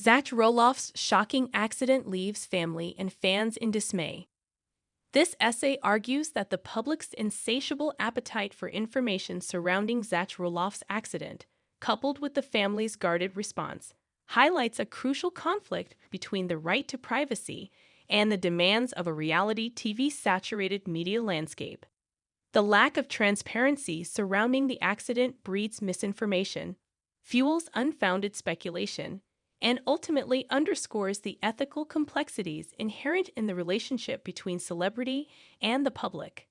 Zach Roloff's shocking accident leaves family and fans in dismay. This essay argues that the public's insatiable appetite for information surrounding Zach Roloff's accident, coupled with the family's guarded response, highlights a crucial conflict between the right to privacy and the demands of a reality TV-saturated media landscape. The lack of transparency surrounding the accident breeds misinformation, fuels unfounded speculation, and ultimately underscores the ethical complexities inherent in the relationship between celebrity and the public.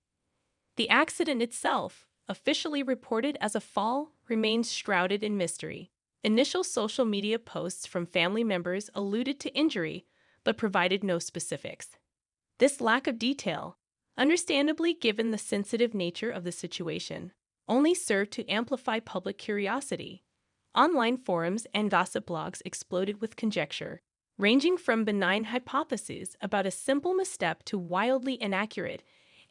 The accident itself, officially reported as a fall, remains shrouded in mystery. Initial social media posts from family members alluded to injury, but provided no specifics. This lack of detail, understandably given the sensitive nature of the situation, only served to amplify public curiosity. Online forums and gossip blogs exploded with conjecture, ranging from benign hypotheses about a simple misstep to wildly inaccurate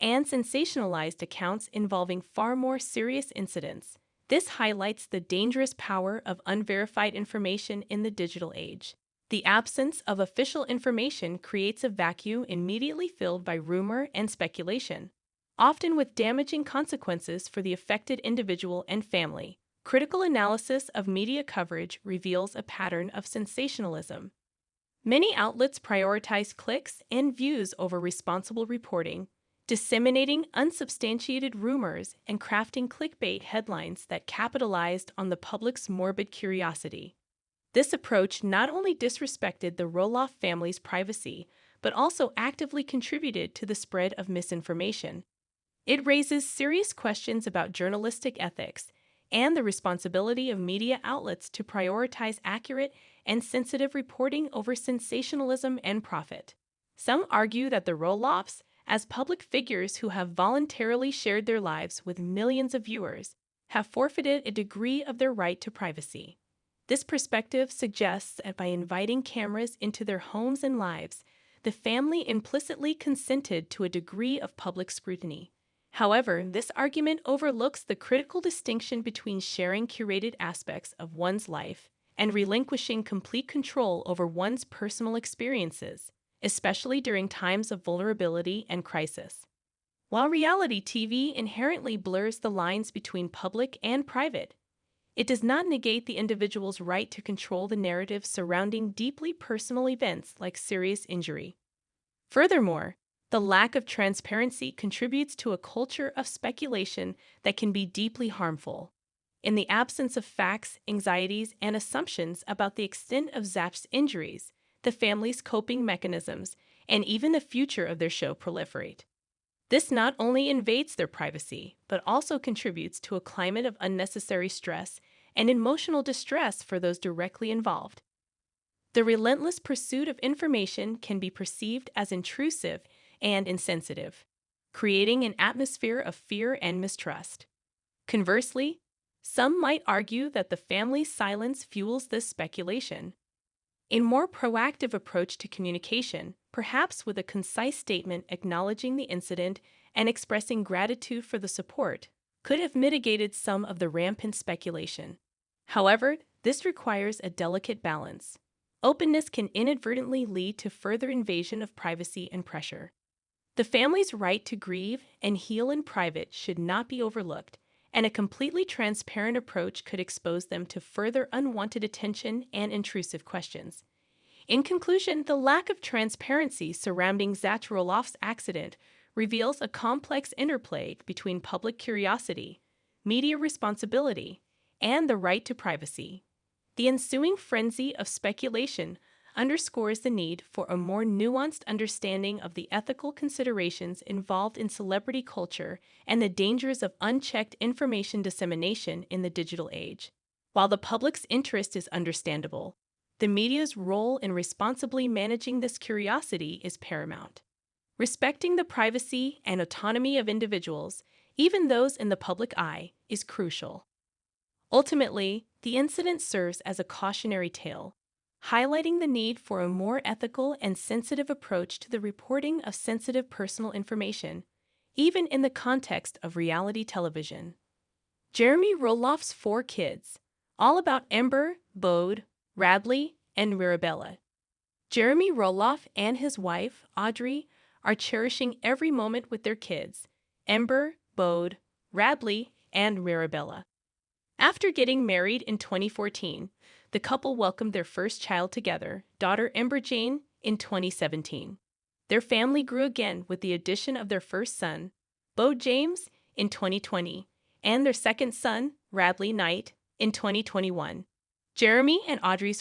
and sensationalized accounts involving far more serious incidents. This highlights the dangerous power of unverified information in the digital age. The absence of official information creates a vacuum immediately filled by rumor and speculation, often with damaging consequences for the affected individual and family. Critical analysis of media coverage reveals a pattern of sensationalism. Many outlets prioritize clicks and views over responsible reporting, disseminating unsubstantiated rumors and crafting clickbait headlines that capitalized on the public's morbid curiosity. This approach not only disrespected the Roloff family's privacy, but also actively contributed to the spread of misinformation. It raises serious questions about journalistic ethics and the responsibility of media outlets to prioritize accurate and sensitive reporting over sensationalism and profit. Some argue that the Roloffs, as public figures who have voluntarily shared their lives with millions of viewers, have forfeited a degree of their right to privacy. This perspective suggests that by inviting cameras into their homes and lives, the family implicitly consented to a degree of public scrutiny. However, this argument overlooks the critical distinction between sharing curated aspects of one's life and relinquishing complete control over one's personal experiences, especially during times of vulnerability and crisis. While reality TV inherently blurs the lines between public and private, it does not negate the individual's right to control the narrative surrounding deeply personal events like serious injury. Furthermore, the lack of transparency contributes to a culture of speculation that can be deeply harmful. In the absence of facts, anxieties, and assumptions about the extent of Zach's injuries, the family's coping mechanisms, and even the future of their show proliferate. This not only invades their privacy, but also contributes to a climate of unnecessary stress and emotional distress for those directly involved. The relentless pursuit of information can be perceived as intrusive and insensitive, creating an atmosphere of fear and mistrust. Conversely, some might argue that the family's silence fuels this speculation. A more proactive approach to communication, perhaps with a concise statement acknowledging the incident and expressing gratitude for the support, could have mitigated some of the rampant speculation. However, this requires a delicate balance. Openness can inadvertently lead to further invasion of privacy and pressure. The family's right to grieve and heal in private should not be overlooked, and a completely transparent approach could expose them to further unwanted attention and intrusive questions. In conclusion, the lack of transparency surrounding Zach Roloff's accident reveals a complex interplay between public curiosity, media responsibility, and the right to privacy. The ensuing frenzy of speculation underscores the need for a more nuanced understanding of the ethical considerations involved in celebrity culture and the dangers of unchecked information dissemination in the digital age. While the public's interest is understandable, the media's role in responsibly managing this curiosity is paramount. Respecting the privacy and autonomy of individuals, even those in the public eye, is crucial. Ultimately, the incident serves as a cautionary tale, highlighting the need for a more ethical and sensitive approach to the reporting of sensitive personal information, even in the context of reality television. Jeremy Roloff's 4 kids, all about Ember, Bode, Radley, and Mirabella. Jeremy Roloff and his wife, Audrey, are cherishing every moment with their kids, Ember, Bode, Radley, and Mirabella. After getting married in 2014, the couple welcomed their first child together, daughter Ember Jane, in 2017. Their family grew again with the addition of their first son, Bode James, in 2020, and their second son, Radley Knight, in 2021. Jeremy and Audrey's